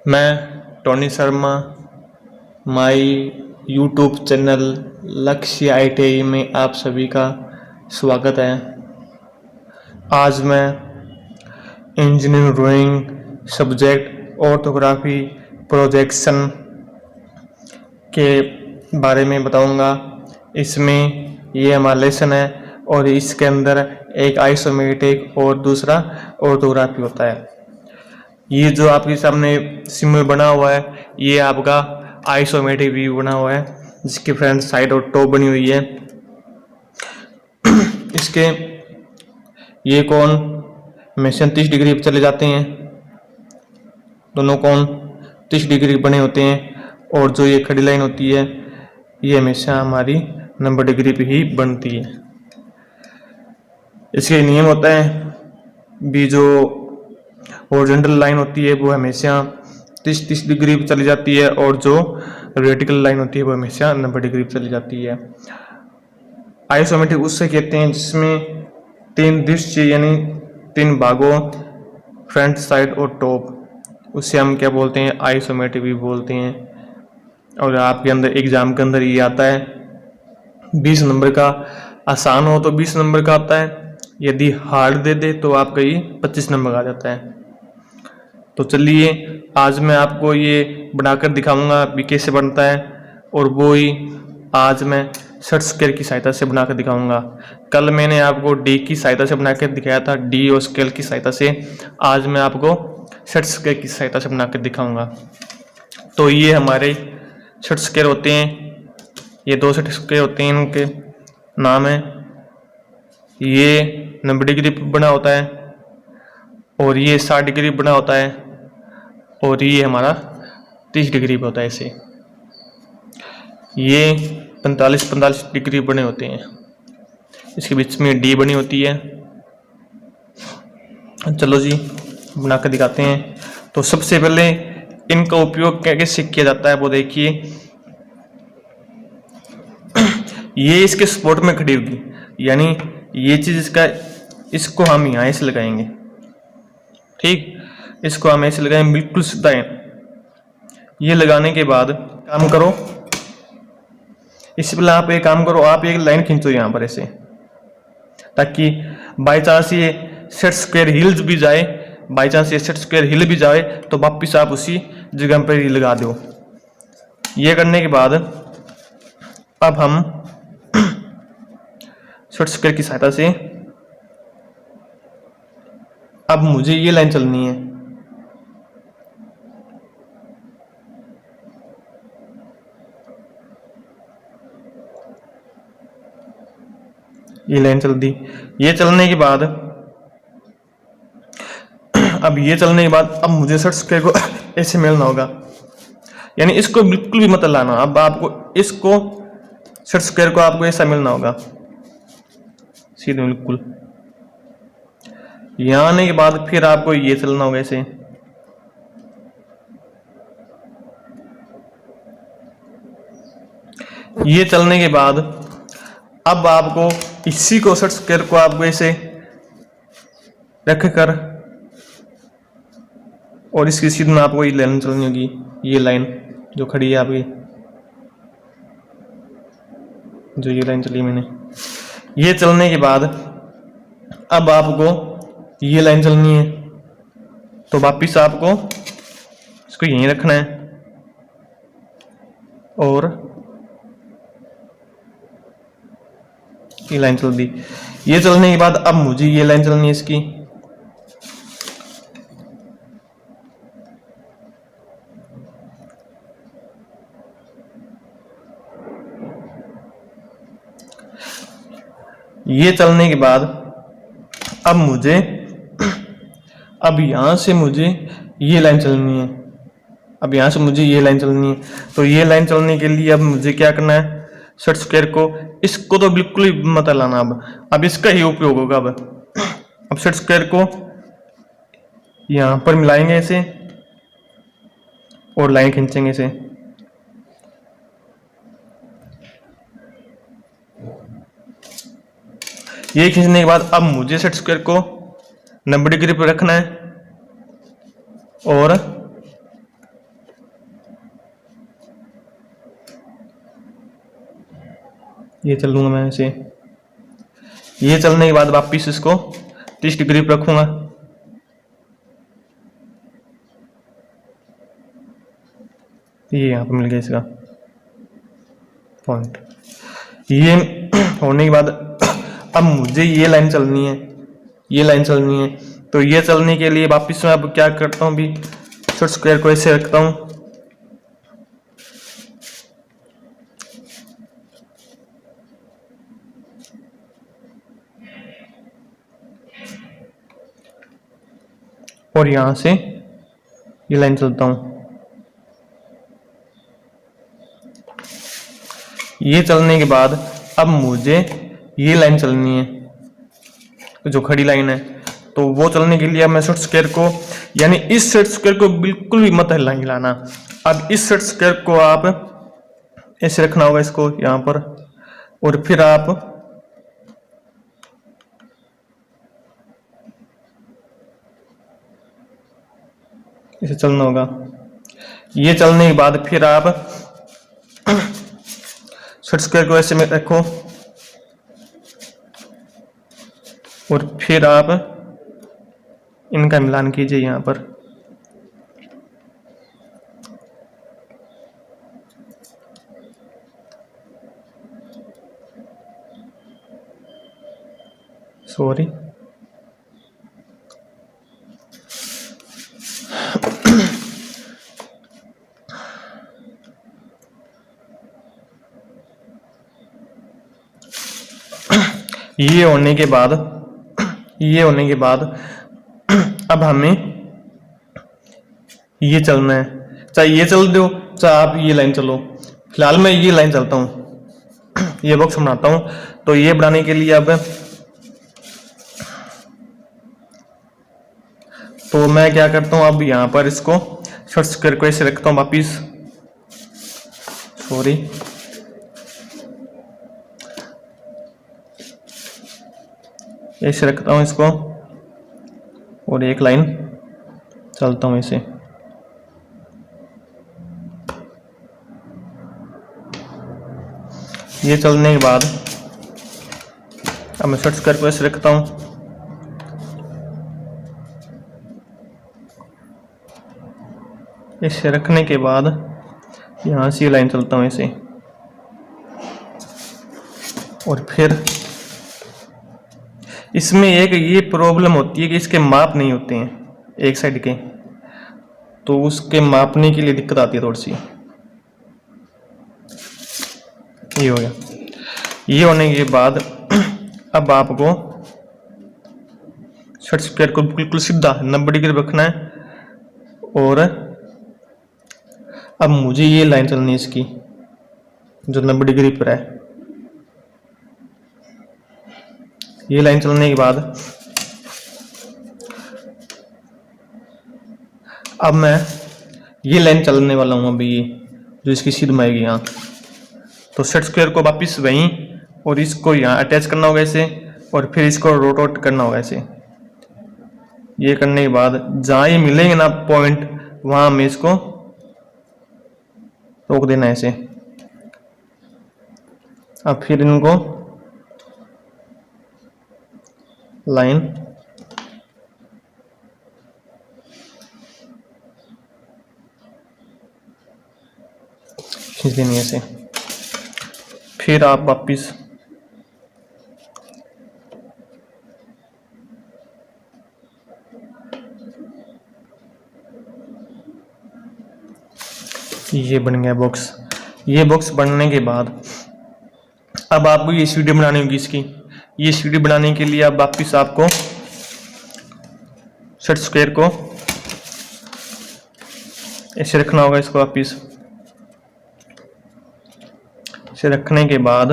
मैं Tony Sharma my YouTube channel लक्ष्य ITI में आप सभी का स्वागत है। आज मैं engineering drawing subject orthography projection के बारे में बताऊंगा। इसमें ये हमारा लेसन है और इसके अंदर एक आइसोमेट्रिक और दूसरा ऑर्थोग्राफी होता है। ये जो आपके सामने सिम्बल बना हुआ है ये आपका आइसोमेट्रिक व्यू बना हुआ है, जिसकी फ्रंट साइड और टॉप बनी हुई है। इसके ये कोण हमेशा 30 डिग्री पर चले जाते हैं, दोनों कोण 30 डिग्री बने होते हैं और जो ये खड़ी लाइन होती है ये हमेशा हमारी 90 डिग्री पे ही बनती है। इसके नियम होता है भी जो हॉरिजॉन्टल लाइन होती है वो हमेशा 30 डिग्री पर चली जाती है और जो वर्टिकल लाइन होती है वो हमेशा 90 डिग्री पर चली जाती है। आइसोमेट्रिक उससे कहते हैं जिसमें 3 दृश्य यानी 3 भागों फ्रंट साइड और टॉप, उससे हम क्या बोलते हैं आइसोमेट्रिक भी बोलते हैं। और आपके अंदर एग्जाम के अंदर ये आता है 20 नंबर का, आसान हो तो 20 नंबर का आता है, यदि हार्ड दे दे तो आपका ये 25 नंबर आ जाता है। तो चलिए आज मैं आपको ये बनाकर दिखाऊंगा भी कैसे बनता है, और वो ही आज मैं सेट स्क्वायर की सहायता से बनाकर दिखाऊंगा। कल मैंने आपको डी की सहायता से बनाकर दिखाया था, डी और स्केल की सहायता से। आज मैं आपको सेट स्क्वायर की सहायता से बनाकर दिखाऊंगा। तो ये हमारे सेट स्क्वायर होते हैं, ये 2 सेट स्क्वायर होते हैं, इनके नाम है। ये 90 डिग्री बना होता है और ये 60 डिग्री बना होता है और ये हमारा 30 डिग्री पे होता है। ऐसे ये 45 डिग्री बने होते हैं, इसके बीच में डी बनी होती है। चलो जी बनाकर दिखाते हैं। तो सबसे पहले इनका उपयोग कैसे किया जाता है वो देखिए। ये इसके स्पॉट में खड़ी होगी, यानी ये चीज इसको हम यहाँ ऐसे लगाएंगे, ठीक, इसको हम ऐसे लगाएंगे बिल्कुल सीधा है। ये लगाने के बाद काम करो, इससे पहले आप एक काम करो, आप एक लाइन खींचो यहाँ पर ऐसे, ताकि बाई चांस ये सेट स्क्वायर हिल भी जाए, बाई चांस ये सेट स्क्वायर हिल भी जाए तो वापिस आप उसी जगह पर ही लगा दो। ये करने के बाद अब हम सेट स्क्वायर की सहायता से अब मुझे ये लाइन चलनी है। ये लाइन चल दी। ये चलने के बाद अब ये चलने के बाद अब मुझे सेट स्क्वायर को ऐसे मिलना होगा, यानी इसको बिल्कुल भी मत लाना। अब आपको इसको सेट स्क्वायर को आपको ऐसा मिलना होगा सीधे बिल्कुल। यहाँ आने के बाद फिर आपको ये चलना होगा ऐसे। ये चलने के बाद अब आपको इसी को सेट स्क्वायर को आपको ऐसे रख कर और इसकी सीध में आपको ये लाइन चलनी होगी, ये लाइन जो खड़ी है आपकी, जो ये लाइन चली मैंने। ये चलने के बाद अब आपको ये लाइन चलनी है, तो वापिस आपको इसको यहीं रखना है और ये लाइन चल दी। ये चलने के बाद अब मुझे ये लाइन चलनी है इसकी। ये चलने के बाद अब मुझे अब यहां से मुझे ये लाइन चलनी है, अब यहां से मुझे ये लाइन चलनी है। तो ये लाइन चलने के लिए अब मुझे क्या करना है, सेट स्क्वायर को इसको तो बिल्कुल ही मत लाना। अब इसका ही उपयोग होगा। अब सेट स्क्वायर को यहां पर मिलाएंगे ऐसे और लाइन खींचेंगे ऐसे। ये खींचने के बाद अब मुझे सेट स्क्वायर को 90 डिग्री पर रखना है और ये चल लूँगा मैं ऐसे। ये चलने के बाद वापिस इसको 30 डिग्री पर रखूँगा। ये यहाँ पर मिल गया इसका पॉइंट। ये होने के बाद अब मुझे ये लाइन चलनी है, ये लाइन चलनी है। तो ये चलने के लिए वापिस मैं अब क्या करता हूँ, अभी शॉर्ट स्क्वायर को ऐसे रखता हूँ और यहां से ये लाइन चलता हूं। ये चलने के बाद अब मुझे ये लाइन चलनी है, जो खड़ी लाइन है। तो वो चलने के लिए अब मैं शॉर्ट स्क्वायर को, यानी इस शॉर्ट स्क्वायर को बिल्कुल भी मत हिलाना। अब इस शॉर्ट स्क्वायर को आप ऐसे रखना होगा इसको यहां पर, और फिर आप इसे चलना होगा। ये चलने के बाद फिर आप शॉर्ट स्क्वायर को ऐसे में रखो और फिर आप इनका मिलान कीजिए यहां पर। सॉरी, ये होने के बाद अब हमें ये चलना है। चाहे ये चल दो, चाहे आप ये लाइन चलो। फिलहाल मैं ये लाइन चलता हूं, ये बॉक्स बनाता हूं। तो ये बनाने के लिए अब तो मैं क्या करता हूं, अब यहां पर इसको शॉर्ट स्क्वायर को ऐसे रखता हूं वापिस। सॉरी, ऐसे रखता हूं इसको और एक लाइन चलता हूं ऐसे। ये चलने के बाद अब मैं शॉर्ट स्क्वायर को ऐसे रखता हूं। ऐसे रखने के बाद यहां से लाइन चलता हूं ऐसे, और फिर इसमें एक ये प्रॉब्लम होती है कि इसके माप नहीं होते हैं एक साइड के, तो उसके मापने के लिए दिक्कत आती है थोड़ी सी। ये हो गया। ये होने के बाद अब आपको शॉर्ट स्क्वायर को बिल्कुल सीधा 90 डिग्री रखना है, और अब मुझे ये लाइन चलनी है इसकी जो 90 डिग्री पर है। ये लाइन चलने के बाद अब मैं ये लाइन चलने वाला हूं अभी, ये जो इसकी सीध में आएगी यहाँ। तो सेट स्क्वायर को वापिस वहीं और इसको यहाँ अटैच करना होगा ऐसे, और फिर इसको रोटेट करना होगा ऐसे। ये करने के बाद जहाँ ये मिलेंगे ना पॉइंट, वहां हमें इसको रोक देना है ऐसे। अब फिर इनको लाइन खींच देनी है ऐसे। फिर आप वापिस ये बन गया बॉक्स। ये बॉक्स बनने के बाद अब आपको ये सीढ़ी बनानी होगी इसकी। ये सीढ़ी बनाने के लिए अब वापिस आपको सेट स्क्वायर को ऐसे रखना होगा इसको वापिस। इसे रखने के बाद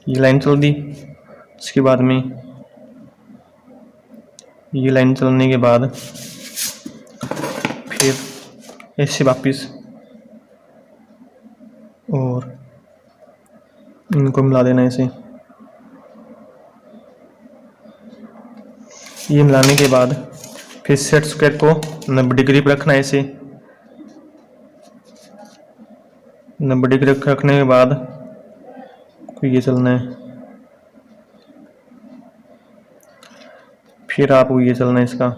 ये लाइन चल दी। इसके बाद में ये लाइन चलने के बाद फिर ऐसे वापिस और इनको मिला देना ऐसे। ये मिलाने के बाद फिर सेट स्क्वायर को 90 डिग्री पर रखना है ऐसे, 90 डिग्री रखने के बाद ये चलना है, फिर आपको ये चलना है इसका,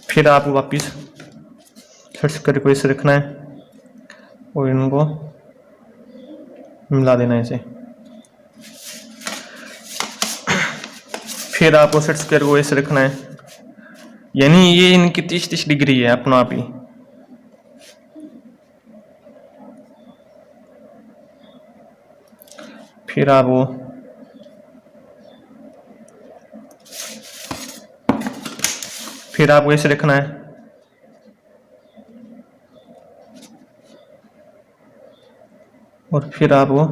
फिर आपको वापिस सर्च करके इसे रखना है और इनको मिला देना है इसे। फिर आपको सेट स्क्वायर को ऐसे रखना है, यानी ये इनकी 30 डिग्री है अपना आप ही। फिर आपको ऐसे रखना है और फिर आपको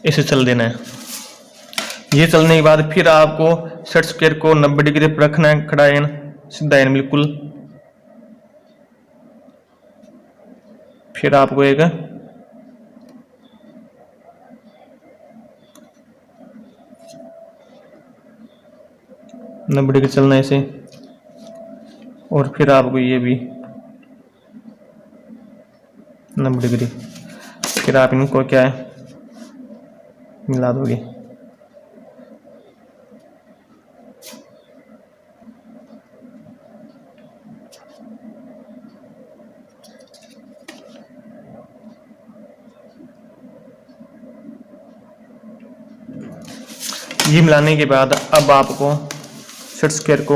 ऐसे चल देना है। ये चलने के बाद फिर आपको सेट स्क्वायर को 90 डिग्री पर रखना है, खड़ा है सीधा है बिल्कुल। फिर आपको एक नब्बे डिग्री चलना है इसे, और फिर आपको ये भी 90 डिग्री, फिर आप इनको क्या है मिला दोगे। ये मिलाने के बाद अब आपको सेट स्क्वायर को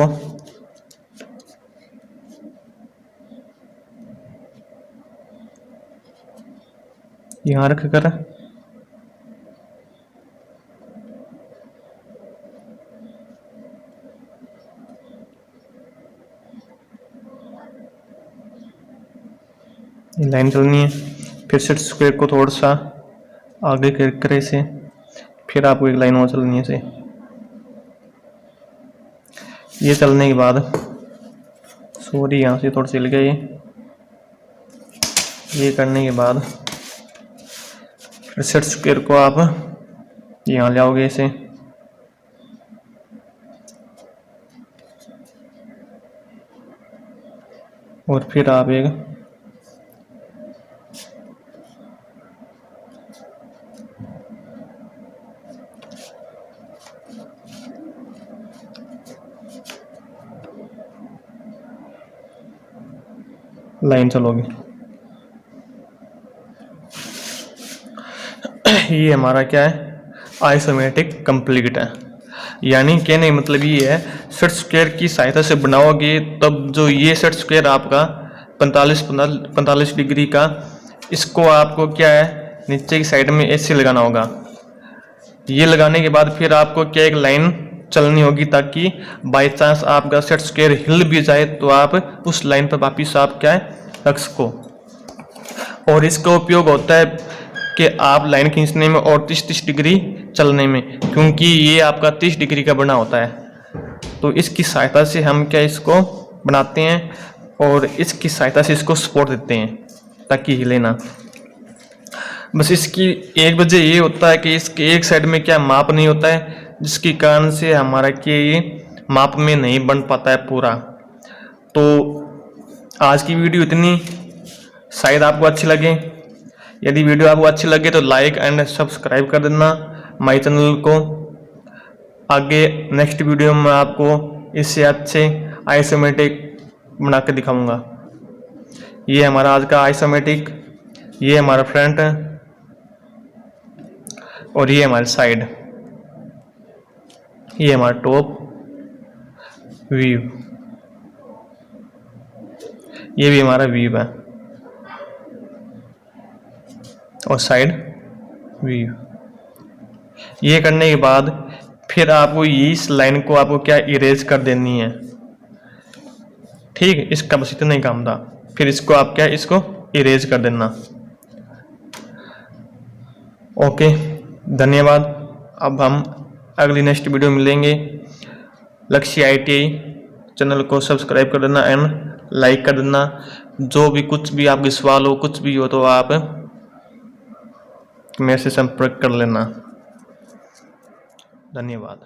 यहाँ रख कर लाइन चलनी है, फिर सेट स्क्वायर को थोड़ा सा आगे कर इसे, फिर आपको एक लाइन और चलनी है इसे। ये चलने के बाद सॉरी यहाँ से थोड़ा चल गया ये करने के बाद फिर सेट स्क्वायर को आप यहाँ ले आओगे इसे, और फिर आप एक लाइन चलोगे। ये हमारा क्या है आइसोमेट्रिक कंप्लीट है, यानी कहने का मतलब ये है सेट स्क्वायर की सहायता से बनाओगे तब जो ये सेट स्क्वायर आपका 45 डिग्री का, इसको आपको क्या है नीचे की साइड में ऐसे लगाना होगा। ये लगाने के बाद फिर आपको क्या एक लाइन चलनी होगी, ताकि बाय चांस आपका सेट स्क्वायर हिल भी जाए तो आप उस लाइन पर वापिस आप क्या है रख सको। और इसका उपयोग होता है कि आप लाइन खींचने में और 30 डिग्री चलने में, क्योंकि ये आपका 30 डिग्री का बना होता है। तो इसकी सहायता से हम क्या इसको बनाते हैं और इसकी सहायता से इसको सपोर्ट देते हैं ताकि हिले ना। बस इसकी एक वजह ये होता है कि इसके एक साइड में क्या माप नहीं होता है, जिसके कारण से हमारा क्या ये माप में नहीं बन पाता है पूरा। तो आज की वीडियो इतनी, शायद आपको अच्छी लगे। यदि वीडियो आपको अच्छी लगे तो लाइक एंड सब्सक्राइब कर देना माय चैनल को। आगे नेक्स्ट वीडियो में आपको इससे अच्छे आइसोमेट्रिक बना के दिखाऊंगा। ये हमारा आज का आइसोमेट्रिक, ये हमारा फ्रंट और ये हमारी साइड, ये हमारा टॉप व्यू, ये भी हमारा व्यू है और साइड व्यू। ये करने के बाद फिर आपको इस लाइन को आपको क्या इरेज कर देनी है, ठीक। इसका बस इतना ही काम था, फिर इसको आप क्या इसको इरेज कर देना। ओके, धन्यवाद। अब हम अगली नेक्स्ट वीडियो मिलेंगे। लक्ष्य ITI चैनल को सब्सक्राइब कर देना एंड लाइक कर देना। जो भी कुछ भी आपके सवाल हो, कुछ भी हो तो आप मेरे से संपर्क कर लेना। धन्यवाद।